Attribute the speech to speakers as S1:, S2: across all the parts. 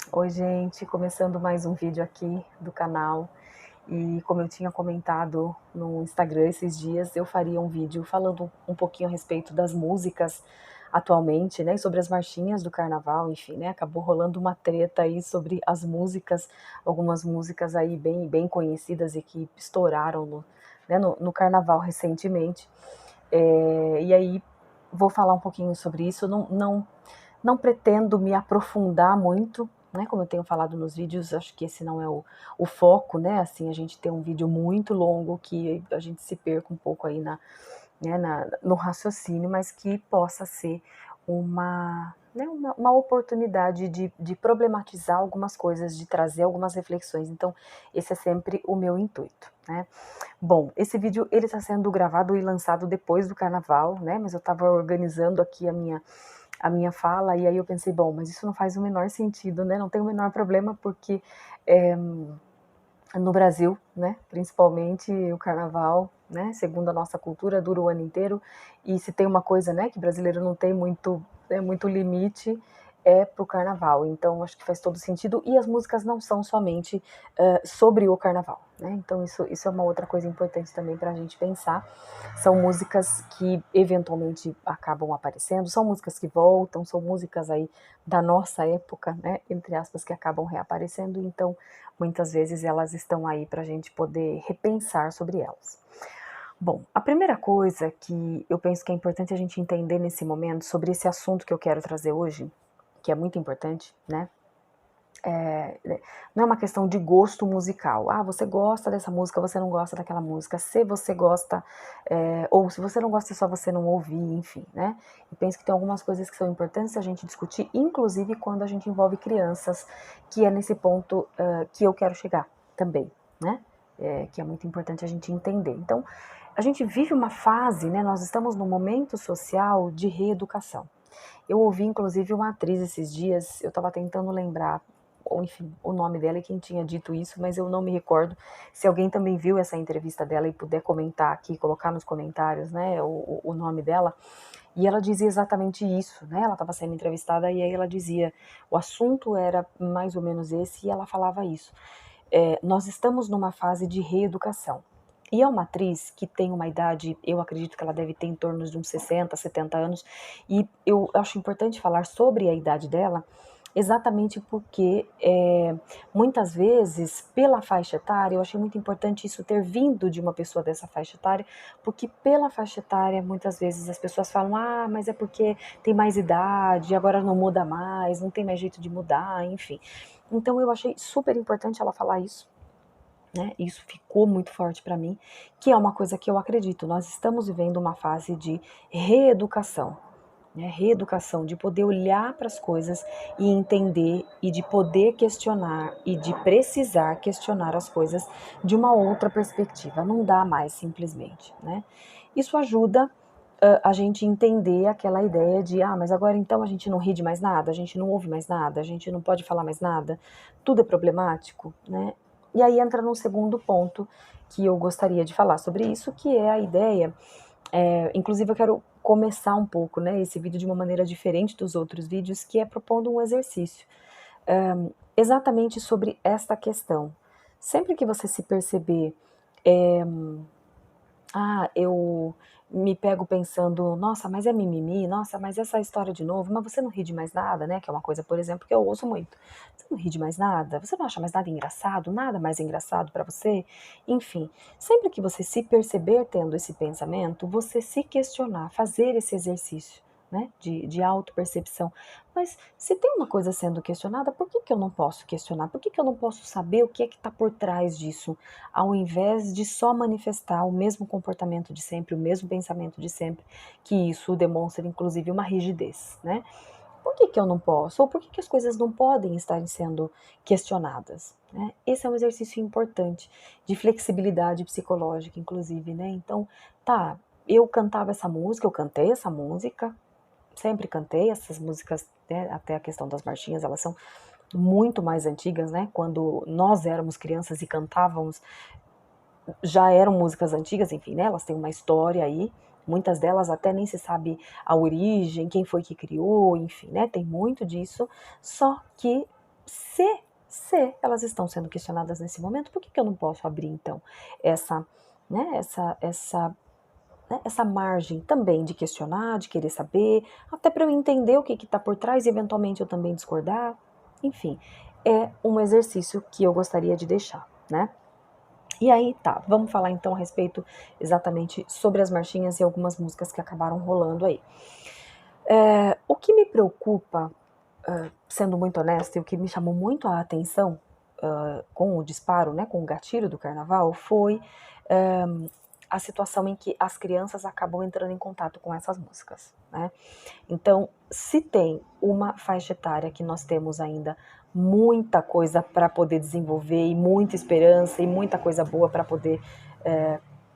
S1: Oi, gente, começando mais um vídeo aqui do canal. E como eu tinha comentado no Instagram esses dias, eu faria um vídeo falando um pouquinho a respeito das músicas atualmente, né, e sobre as marchinhas do carnaval, enfim, né, acabou rolando uma treta aí sobre as músicas, algumas músicas aí bem conhecidas e que estouraram no carnaval recentemente. E aí vou falar um pouquinho sobre isso, não pretendo me aprofundar muito, né, como eu tenho falado nos vídeos, acho que esse não é o foco, né, assim, a gente tem um vídeo muito longo que a gente se perca um pouco aí no raciocínio, mas que possa ser uma oportunidade de problematizar algumas coisas, de trazer algumas reflexões, então esse é sempre o meu intuito, né. Bom, esse vídeo ele está sendo gravado e lançado depois do carnaval, né, mas eu estava organizando aqui a minha fala, e aí eu pensei, bom, mas isso não faz o menor sentido, né, não tem o menor problema, porque no Brasil, né, principalmente o carnaval, né, segundo a nossa cultura, dura o ano inteiro, e se tem uma coisa, né, que brasileiro não tem muito limite, é pro carnaval, então acho que faz todo sentido, e as músicas não são somente sobre o carnaval, né, então isso é uma outra coisa importante também para a gente pensar, são músicas que eventualmente acabam aparecendo, são músicas que voltam, são músicas aí da nossa época, né, entre aspas, que acabam reaparecendo, então muitas vezes elas estão aí para a gente poder repensar sobre elas. Bom, a primeira coisa que eu penso que é importante a gente entender nesse momento sobre esse assunto que eu quero trazer hoje, que é muito importante, né? Não é uma questão de gosto musical. Ah, você gosta dessa música, você não gosta daquela música. Se você gosta, ou se você não gosta, é só você não ouvir, enfim, né? Eu penso que tem algumas coisas que são importantes a gente discutir, inclusive quando a gente envolve crianças, que é nesse ponto que eu quero chegar também, né? Que é muito importante a gente entender. Então, a gente vive uma fase, né? Nós estamos num momento social de reeducação. Eu ouvi, inclusive, uma atriz esses dias, eu estava tentando lembrar, ou enfim, o nome dela e quem tinha dito isso, mas eu não me recordo. Se alguém também viu essa entrevista dela e puder comentar aqui, colocar nos comentários, né, o nome dela, e ela dizia exatamente isso, né, ela estava sendo entrevistada e aí ela dizia, o assunto era mais ou menos esse e ela falava isso. Nós estamos numa fase de reeducação. E é uma atriz que tem uma idade, eu acredito que ela deve ter em torno de uns 60, 70 anos, e eu acho importante falar sobre a idade dela, exatamente porque muitas vezes, pela faixa etária, eu achei muito importante isso ter vindo de uma pessoa dessa faixa etária, porque pela faixa etária, muitas vezes as pessoas falam, ah, mas é porque tem mais idade, agora não muda mais, não tem mais jeito de mudar, enfim. Então eu achei super importante ela falar isso, né? Isso ficou muito forte para mim, que é uma coisa que eu acredito. Nós estamos vivendo uma fase de reeducação, né? Reeducação, de poder olhar para as coisas e entender e de poder questionar e de precisar questionar as coisas de uma outra perspectiva. Não dá mais simplesmente, né? Isso ajuda a gente entender aquela ideia de, ah, mas agora então a gente não ri de mais nada, a gente não ouve mais nada, a gente não pode falar mais nada, tudo é problemático, né? E aí entra num segundo ponto que eu gostaria de falar sobre isso, que é a ideia, inclusive eu quero começar um pouco, né, esse vídeo de uma maneira diferente dos outros vídeos, que é propondo um exercício, exatamente sobre esta questão. Sempre que você se perceber, eh, eu me pego pensando: "Nossa, mas é mimimi? Nossa, mas essa história de novo? Mas você não ri de mais nada?", né, que é uma coisa, por exemplo, que eu ouço muito. "Você não ri de mais nada? Você não acha mais nada engraçado? Nada mais engraçado pra você?". Enfim, sempre que você se perceber tendo esse pensamento, você se questionar, fazer esse exercício, né, de autopercepção. Mas se tem uma coisa sendo questionada, por que que eu não posso questionar? Por que que eu não posso saber o que é que está por trás disso? Ao invés de só manifestar o mesmo comportamento de sempre, o mesmo pensamento de sempre, que isso demonstra inclusive uma rigidez, né. Por que que eu não posso? Ou por que que as coisas não podem estar sendo questionadas, né. Esse é um exercício importante, de flexibilidade psicológica inclusive, né. Então, tá, eu cantava essa música, eu cantei essa música, sempre cantei essas músicas, né, até a questão das marchinhas, elas são muito mais antigas, né, quando nós éramos crianças e cantávamos, já eram músicas antigas, enfim, né, elas têm uma história aí, muitas delas até nem se sabe a origem, quem foi que criou, enfim, né, tem muito disso, só que se elas estão sendo questionadas nesse momento, por que eu não posso abrir, então, essa, né, essa margem também de questionar, de querer saber, até para eu entender o que está por trás e eventualmente eu também discordar. Enfim, é um exercício que eu gostaria de deixar, né? E aí, tá, vamos falar então a respeito exatamente sobre as marchinhas e algumas músicas que acabaram rolando aí. O que me preocupa, sendo muito honesta, e o que me chamou muito a atenção com o disparo, né, com o gatilho do carnaval, foi a situação em que as crianças acabam entrando em contato com essas músicas, né? Então, se tem uma faixa etária que nós temos ainda muita coisa para poder desenvolver e muita esperança e muita coisa boa para poder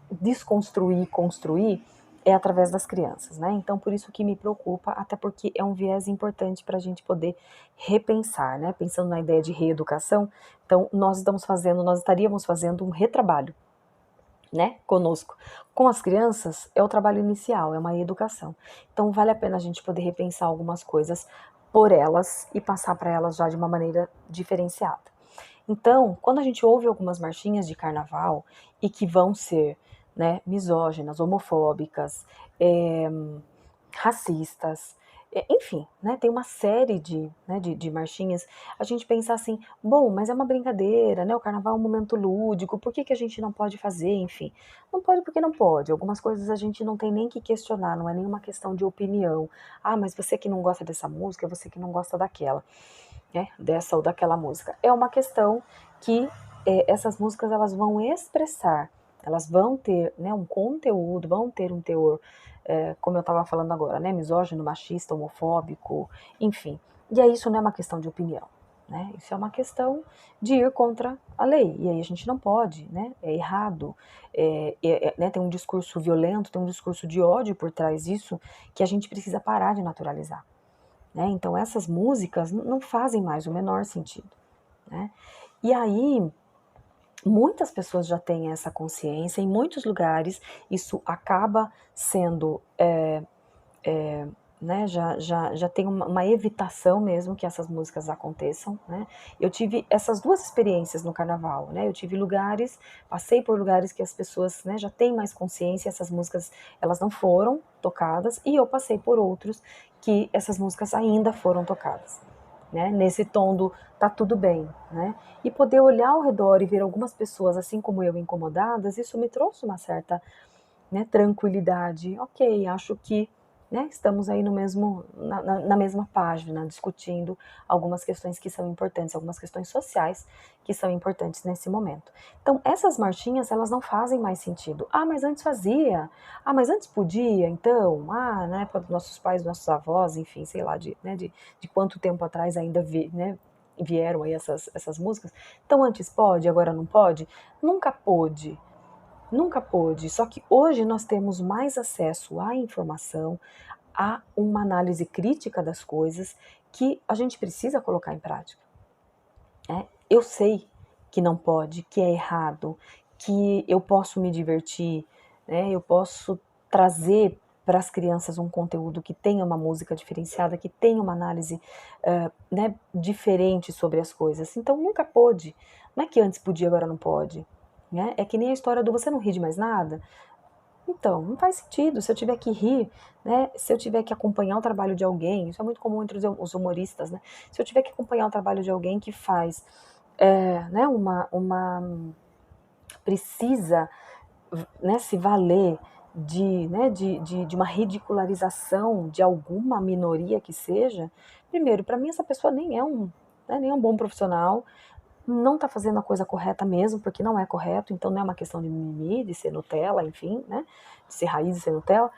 S1: desconstruir e construir, é através das crianças, né? Então, por isso que me preocupa, até porque é um viés importante para a gente poder repensar, né? Pensando na ideia de reeducação, então nós estaríamos fazendo um retrabalho, né, conosco. Com as crianças, é o trabalho inicial, é uma educação. Então, vale a pena a gente poder repensar algumas coisas por elas e passar para elas já de uma maneira diferenciada. Então, quando a gente ouve algumas marchinhas de carnaval e que vão ser, né, misóginas, homofóbicas, racistas, enfim, né, tem uma série de marchinhas, a gente pensa assim, bom, mas é uma brincadeira, né, o carnaval é um momento lúdico, por que a gente não pode fazer, enfim. Não pode porque não pode, algumas coisas a gente não tem nem que questionar, não é nenhuma questão de opinião. Ah, mas você que não gosta dessa música, você que não gosta daquela, né, dessa ou daquela música. É uma questão que essas músicas elas vão expressar, elas vão ter, né, um conteúdo, vão ter um teor, como eu estava falando agora, né, misógino, machista, homofóbico, enfim. E aí isso não é uma questão de opinião, né? Isso é uma questão de ir contra a lei. E aí a gente não pode, né? É errado. Né, tem um discurso violento, tem um discurso de ódio por trás disso que a gente precisa parar de naturalizar. Né? Então essas músicas não fazem mais o menor sentido. Né? E aí muitas pessoas já têm essa consciência, em muitos lugares isso acaba sendo, né, já tem uma evitação mesmo que essas músicas aconteçam, né? Eu tive essas duas experiências no carnaval, né? Eu tive lugares, passei por lugares que as pessoas, né, já têm mais consciência, essas músicas elas não foram tocadas, e eu passei por outros que essas músicas ainda foram tocadas, né? Nesse tom do tá tudo bem, né? E poder olhar ao redor e ver algumas pessoas assim como eu incomodadas, isso me trouxe uma certa, né, tranquilidade. Ok, acho que, né, estamos aí no mesmo, na mesma página, discutindo algumas questões que são importantes, algumas questões sociais que são importantes nesse momento. Então, essas marchinhas, elas não fazem mais sentido. Ah, mas antes fazia. Ah, mas antes podia, então. Ah, na época dos nossos pais, nossos avós, enfim, sei lá, de quanto tempo atrás ainda né, vieram aí essas músicas. Então, antes pode, agora não pode? Nunca pôde. Nunca pôde, só que hoje nós temos mais acesso à informação, a uma análise crítica das coisas que a gente precisa colocar em prática. Né? Eu sei que não pode, que é errado, que eu posso me divertir, né? Eu posso trazer para as crianças um conteúdo que tenha uma música diferenciada, que tenha uma análise né, diferente sobre as coisas. Então nunca pôde. Não é que antes podia, agora não pode. Né? É que nem a história do você não ri de mais nada. Então, não faz sentido. Se eu tiver que rir, né? Se eu tiver que acompanhar o trabalho de alguém, isso é muito comum entre os humoristas, né? Se eu tiver que acompanhar o trabalho de alguém que faz, né? Precisa, né? Se valer de uma ridicularização de alguma minoria que seja. Primeiro, para mim essa pessoa nem é um bom profissional, não está fazendo a coisa correta mesmo, porque não é correto, então não é uma questão de mimimi, de ser Nutella, enfim, né, de ser raiz e ser Nutella,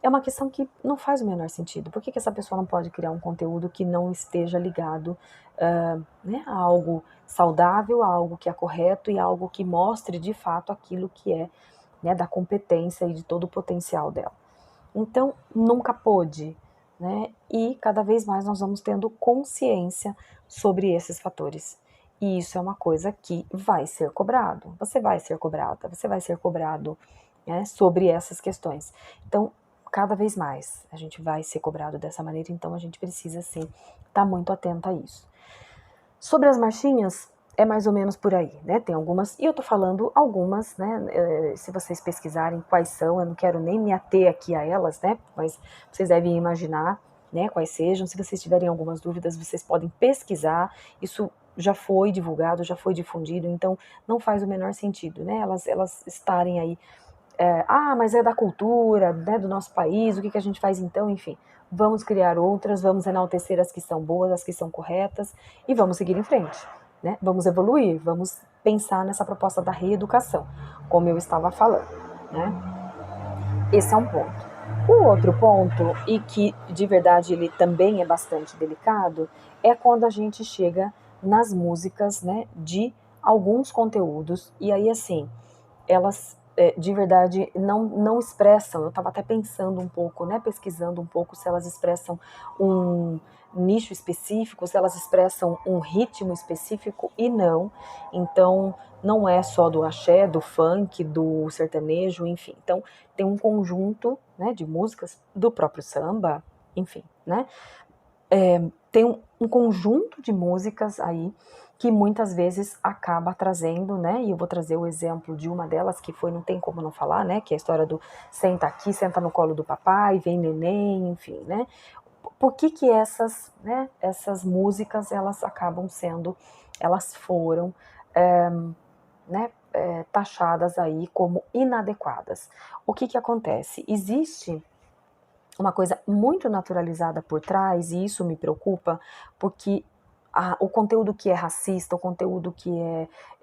S1: é uma questão que não faz o menor sentido. Por que essa pessoa não pode criar um conteúdo que não esteja ligado né, a algo saudável, a algo que é correto e a algo que mostre de fato aquilo que é, né, da competência e de todo o potencial dela? Então, nunca pôde, né? E cada vez mais nós vamos tendo consciência sobre esses fatores. E isso é uma coisa que vai ser cobrado. Você vai ser cobrada, você vai ser cobrado, né, sobre essas questões. Então, cada vez mais a gente vai ser cobrado dessa maneira, então a gente precisa, sim, estar muito atento a isso. Sobre as marchinhas, é mais ou menos por aí, né? Tem algumas, e eu tô falando algumas, né? Se vocês pesquisarem quais são, eu não quero nem me ater aqui a elas, né? Mas vocês devem imaginar, né, quais sejam. Se vocês tiverem algumas dúvidas, vocês podem pesquisar. Isso já foi divulgado, já foi difundido, então não faz o menor sentido, né? Elas estarem aí. Mas é da cultura, né, do nosso país, o que a gente faz então? Enfim, vamos criar outras, vamos enaltecer as que são boas, as que são corretas, e vamos seguir em frente, né? Vamos evoluir, vamos pensar nessa proposta da reeducação, como eu estava falando, né? Esse é um ponto. O outro ponto, e que de verdade ele também é bastante delicado, é quando a gente chega nas músicas, né, de alguns conteúdos, e aí assim, elas de verdade não expressam. Eu estava até pensando um pouco, né, pesquisando um pouco se elas expressam um nicho específico, se elas expressam um ritmo específico, e não. Então, não é só do axé, do funk, do sertanejo, enfim. Então, tem um conjunto, né, de músicas do próprio samba, enfim, né? Tem um conjunto de músicas aí que muitas vezes acaba trazendo, né? E eu vou trazer o exemplo de uma delas que foi Não Tem Como Não Falar, né? Que é a história do senta aqui, senta no colo do papai, vem neném, enfim, né? Por que essas, né? Essas músicas elas acabam sendo, elas foram, né? Taxadas aí como inadequadas. O que acontece? Existe uma coisa muito naturalizada por trás, e isso me preocupa, porque o conteúdo que é racista, o conteúdo que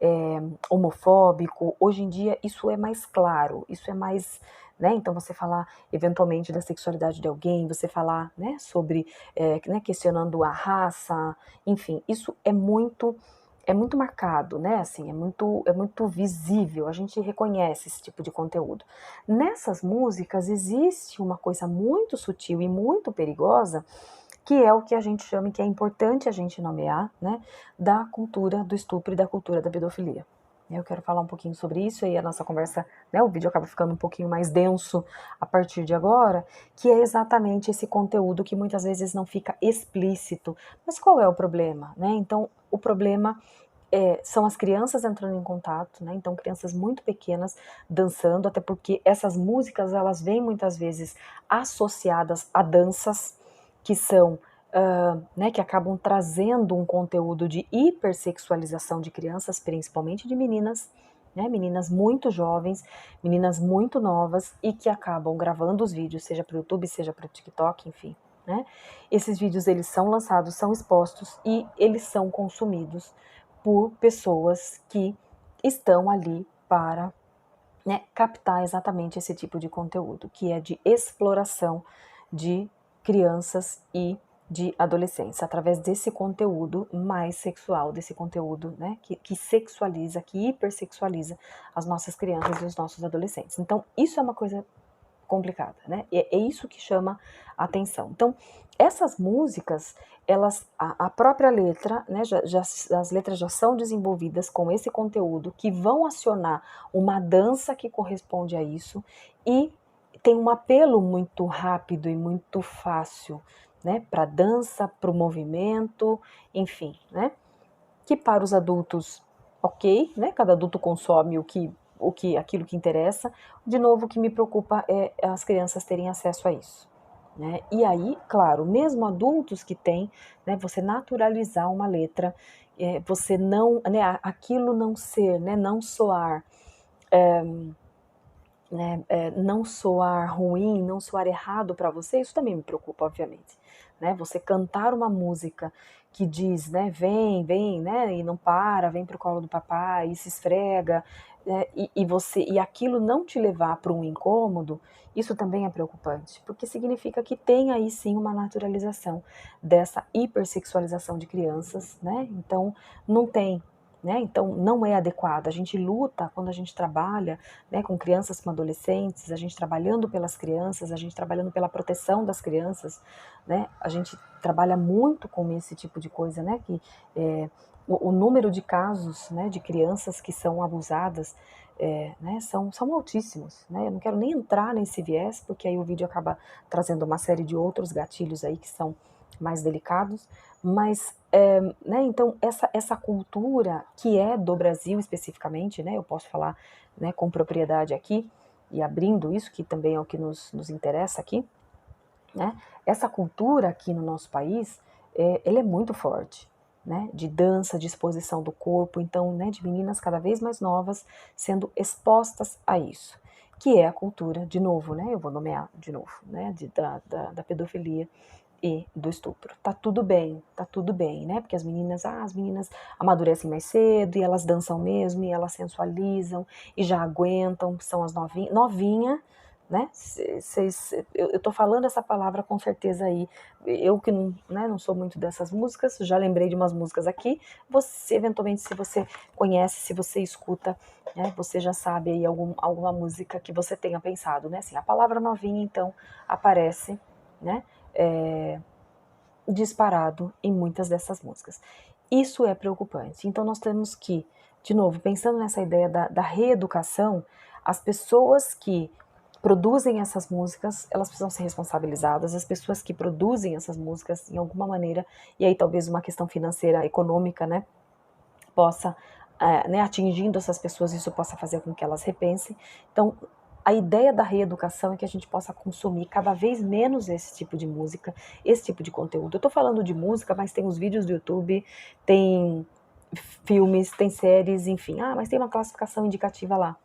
S1: é homofóbico, hoje em dia isso é mais claro, isso é mais, né? Então você falar eventualmente da sexualidade de alguém, você falar, né, sobre, né, questionando a raça, enfim, isso é muito marcado, né? Assim, é muito visível, a gente reconhece esse tipo de conteúdo. Nessas músicas existe uma coisa muito sutil e muito perigosa, que é o que a gente chama, e que é importante a gente nomear, né, da cultura do estupro e da cultura da pedofilia. Eu quero falar um pouquinho sobre isso, e a nossa conversa, né, o vídeo acaba ficando um pouquinho mais denso a partir de agora, que é exatamente esse conteúdo que muitas vezes não fica explícito. Mas qual é o problema, né? Então, o problema são as crianças entrando em contato, né? Então, crianças muito pequenas dançando, até porque essas músicas elas vêm muitas vezes associadas a danças que são, né, que acabam trazendo um conteúdo de hipersexualização de crianças, principalmente de meninas, né? Meninas muito jovens, meninas muito novas e que acabam gravando os vídeos, seja para o YouTube, seja para o TikTok, enfim. Né? Esses vídeos eles são lançados, são expostos e eles são consumidos por pessoas que estão ali para, né, captar exatamente esse tipo de conteúdo, que é de exploração de crianças e de adolescentes, através desse conteúdo mais sexual, desse conteúdo, né, que sexualiza, que hipersexualiza as nossas crianças e os nossos adolescentes. Então, isso é uma coisa complicada, né? É isso que chama a atenção. Então, essas músicas, a própria letra, né, as letras já são desenvolvidas com esse conteúdo que vão acionar uma dança que corresponde a isso, e tem um apelo muito rápido e muito fácil, né, para dança, para o movimento, enfim, né? Que para os adultos, ok, né? Cada adulto consome aquilo que interessa. De novo, o que me preocupa é as crianças terem acesso a isso. Né? E aí, claro, mesmo adultos que têm, né, você naturalizar uma letra, você não, né, aquilo não ser, né, não soar, né, não soar ruim, não soar errado para você, isso também me preocupa, obviamente. Né? Você cantar uma música que diz, né, vem, vem, né, e não para, vem pro colo do papai, e se esfrega, né, e aquilo não te levar para um incômodo, isso também é preocupante, porque significa que tem aí sim uma naturalização dessa hipersexualização de crianças, né? Então não tem, né? Então não é adequado. A gente luta quando a gente trabalha, né, com crianças, com adolescentes, a gente trabalhando pelas crianças, a gente trabalhando pela proteção das crianças, né? A gente trabalha muito com esse tipo de coisa, né? Que o número de casos, né, de crianças que são abusadas, né, são altíssimos, né? Eu não quero nem entrar nesse viés, porque aí o vídeo acaba trazendo uma série de outros gatilhos aí que são mais delicados, mas, né, então essa cultura que é do Brasil especificamente, né, eu posso falar, né, com propriedade aqui, e abrindo isso, que também é o que nos interessa aqui, né, essa cultura aqui no nosso país, ele é muito forte, né, de dança, de exposição do corpo, então, né, de meninas cada vez mais novas sendo expostas a isso, que é a cultura, de novo, né, eu vou nomear de novo, né, da pedofilia e do estupro. Tá tudo bem, né? Porque as meninas amadurecem mais cedo e elas dançam mesmo e elas sensualizam e já aguentam, são as novinhas, novinha, né? Eu tô falando essa palavra com certeza aí. Eu que não, né, não sou muito dessas músicas, já lembrei de umas músicas aqui. Você, eventualmente, se você conhece, se você escuta, né, você já sabe aí alguma música que você tenha pensado, né? Assim, a palavra novinha, então, aparece, né? Disparado em muitas dessas músicas. Isso é preocupante. Então nós temos que, de novo, pensando nessa ideia da reeducação, as pessoas que produzem essas músicas, elas precisam ser responsabilizadas, as pessoas que produzem essas músicas, em alguma maneira, e aí talvez uma questão financeira, econômica, né, possa, né, atingindo essas pessoas, isso possa fazer com que elas repensem. Então, a ideia da reeducação é que a gente possa consumir cada vez menos esse tipo de música, esse tipo de conteúdo. Eu estou falando de música, mas tem os vídeos do YouTube, tem filmes, tem séries, enfim. Ah, mas tem uma classificação indicativa lá,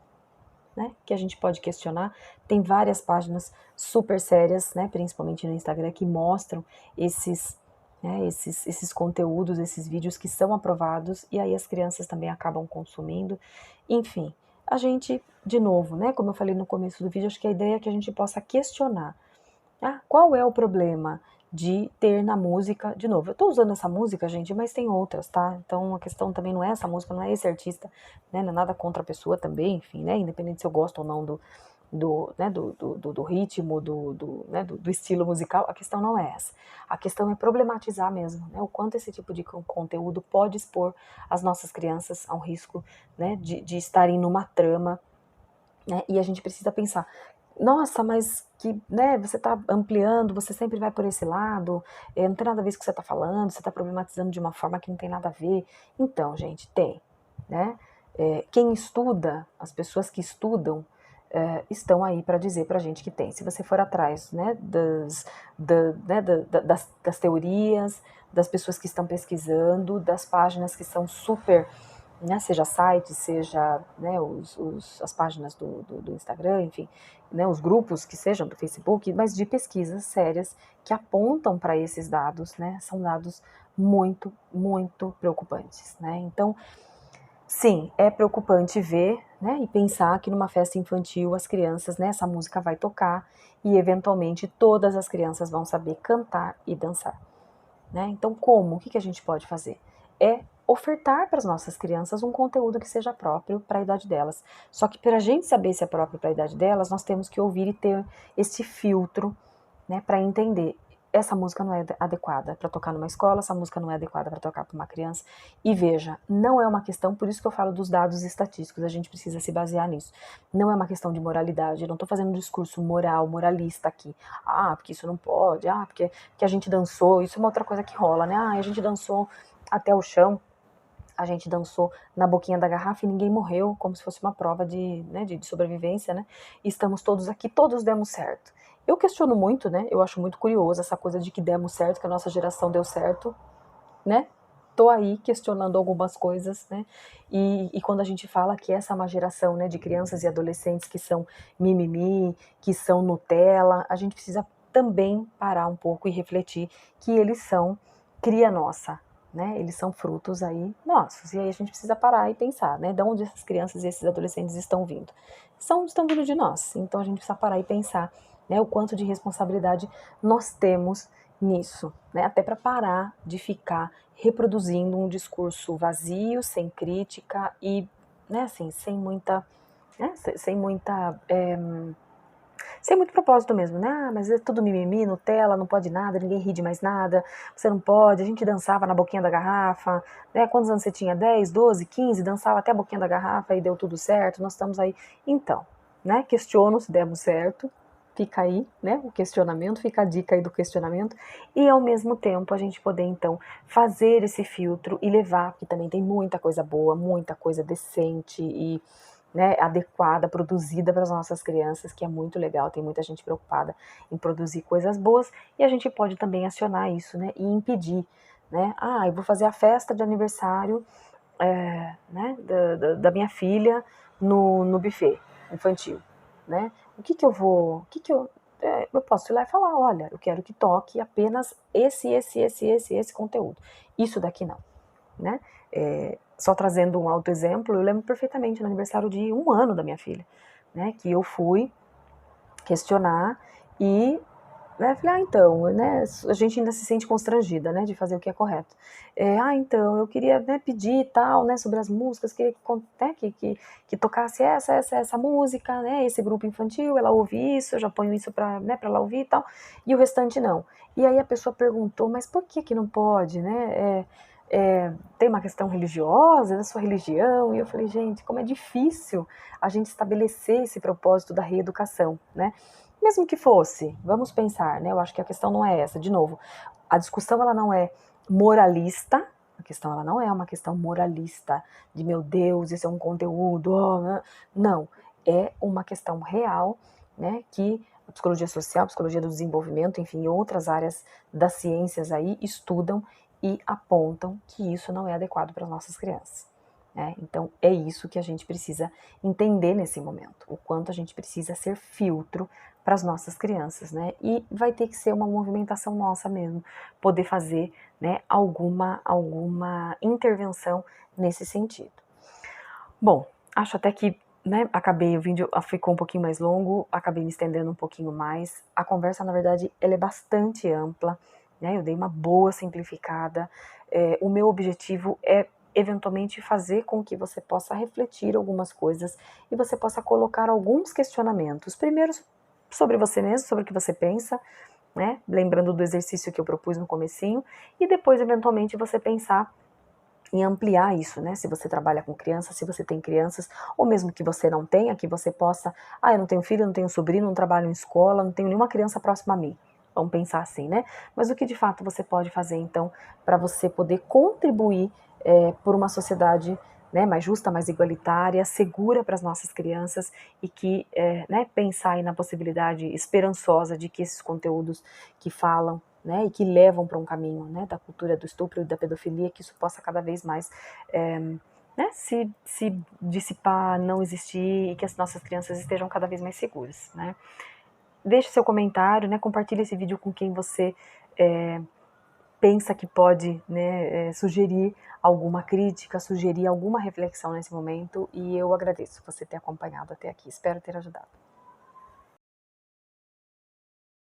S1: né, que a gente pode questionar. Tem várias páginas super sérias, né, principalmente no Instagram, que mostram esses, né, esses conteúdos, esses vídeos que são aprovados, e aí as crianças também acabam consumindo. Enfim, a gente, de novo, né, como eu falei no começo do vídeo, acho que a ideia é que a gente possa questionar. Ah, qual é o problema de ter na música, de novo, eu tô usando essa música, gente, mas tem outras, tá? Então a questão também não é essa música, não é esse artista, né? Não é nada contra a pessoa também, enfim, né? Independente se eu gosto ou não do ritmo, né, do estilo musical, a questão não é essa. A questão é problematizar mesmo, né? O quanto esse tipo de conteúdo pode expor as nossas crianças ao risco, né, de estarem numa trama, né? E a gente precisa pensar, nossa, mas que, né, você está ampliando, você sempre vai por esse lado, não tem nada a ver com o que você está falando, você está problematizando de uma forma que não tem nada a ver. Então, gente, tem, né? Quem estuda, as pessoas que estudam, estão aí para dizer para a gente que tem. Se você for atrás, né, das teorias, das pessoas que estão pesquisando, das páginas que são super, né, seja site, seja, né, as páginas do Instagram, enfim, né, os grupos que sejam do Facebook, mas de pesquisas sérias que apontam para esses dados, né, são dados muito, muito preocupantes, né. Então, sim, é preocupante ver, né, e pensar que numa festa infantil as crianças, né, essa música vai tocar e eventualmente todas as crianças vão saber cantar e dançar, né? Então, como? O que a gente pode fazer? É ofertar para as nossas crianças um conteúdo que seja próprio para a idade delas. Só que para a gente saber se é próprio para a idade delas, nós temos que ouvir e ter esse filtro, né, para entender. Essa música não é adequada para tocar numa escola, essa música não é adequada para tocar para uma criança. E veja, não é uma questão, por isso que eu falo dos dados estatísticos, a gente precisa se basear nisso. Não é uma questão de moralidade, eu não estou fazendo um discurso moral, moralista aqui. Ah, porque isso não pode, ah, porque a gente dançou, isso é uma outra coisa que rola, né? Ah, a gente dançou até o chão, a gente dançou na boquinha da garrafa e ninguém morreu, como se fosse uma prova né, de sobrevivência, né? E estamos todos aqui, todos demos certo. Eu questiono muito, né? Eu acho muito curioso essa coisa de que demos certo, que a nossa geração deu certo, né? Tô aí questionando algumas coisas, né? E quando a gente fala que essa é uma geração, né, de crianças e adolescentes que são mimimi, que são Nutella, a gente precisa também parar um pouco e refletir que eles são cria nossa, né? Eles são frutos aí nossos. E aí a gente precisa parar e pensar, né? De onde essas crianças e esses adolescentes estão vindo? Estão vindo de nós. Então a gente precisa parar e pensar, né, o quanto de responsabilidade nós temos nisso, né? Até para parar de ficar reproduzindo um discurso vazio, sem crítica e, né, assim, né, sem muito propósito mesmo, né? Ah, mas é tudo mimimi, Nutella, não pode nada, ninguém ri de mais nada, você não pode, a gente dançava na boquinha da garrafa, né? Quantos anos você tinha? 10, 12, 15, dançava até a boquinha da garrafa e deu tudo certo, nós estamos aí. Então, né? Questiono se demos certo, fica aí, né, o questionamento, fica a dica aí do questionamento, e ao mesmo tempo a gente poder então fazer esse filtro e levar, porque também tem muita coisa boa, muita coisa decente e, né, adequada, produzida para as nossas crianças, que é muito legal, tem muita gente preocupada em produzir coisas boas, e a gente pode também acionar isso, né, e impedir, né, eu vou fazer a festa de aniversário, né, da minha filha no buffet infantil, né, eu posso ir lá e falar, olha, eu quero que toque apenas esse conteúdo, isso daqui não, né, só trazendo um autoexemplo, eu lembro perfeitamente no aniversário de 1 ano da minha filha, né, que eu fui questionar e, né, falei, então, né, a gente ainda se sente constrangida, né, de fazer o que é correto. Então, eu queria, né, pedir tal, né, sobre as músicas, queria que tocasse essa música, né, esse grupo infantil, ela ouve isso, eu já ponho isso para, né, para ela ouvir e tal, e o restante não. E aí a pessoa perguntou, mas por que não pode, né, tem uma questão religiosa, da sua religião, e eu falei, gente, como é difícil a gente estabelecer esse propósito da reeducação, né, mesmo que fosse, vamos pensar, né, eu acho que a questão não é essa, de novo, a discussão ela não é moralista, a questão ela não é uma questão moralista, de meu Deus, isso é um conteúdo, não, é uma questão real, né, que a psicologia social, a psicologia do desenvolvimento, enfim, outras áreas das ciências aí estudam e apontam que isso não é adequado para as nossas crianças, né? Então é isso que a gente precisa entender nesse momento, o quanto a gente precisa ser filtro para as nossas crianças, né? E vai ter que ser uma movimentação nossa mesmo, poder fazer, né, alguma intervenção nesse sentido. Bom, acho até que, né, o vídeo ficou um pouquinho mais longo, acabei me estendendo um pouquinho mais. A conversa, na verdade, ela é bastante ampla, né? Eu dei uma boa simplificada. O meu objetivo é eventualmente fazer com que você possa refletir algumas coisas e você possa colocar alguns questionamentos. Primeiro sobre você mesmo, sobre o que você pensa, né? Lembrando do exercício que eu propus no comecinho, e depois, eventualmente, você pensar em ampliar isso, né? Se você trabalha com crianças, se você tem crianças, ou mesmo que você não tenha, que você possa, eu não tenho filho, não tenho sobrinho, não trabalho em escola, não tenho nenhuma criança próxima a mim. Vamos pensar assim, né? Mas o que de fato você pode fazer, então, para você poder contribuir por uma sociedade, né, mais justa, mais igualitária, segura para as nossas crianças e que, né, pensar aí na possibilidade esperançosa de que esses conteúdos que falam, né, e que levam para um caminho, né, da cultura do estupro e da pedofilia, que isso possa cada vez mais né, se dissipar, não existir e que as nossas crianças estejam cada vez mais seguras, né. Deixe seu comentário, né, compartilhe esse vídeo com quem você pensa que pode, né, sugerir alguma crítica, sugerir alguma reflexão nesse momento, e eu agradeço você ter acompanhado até aqui, espero ter ajudado.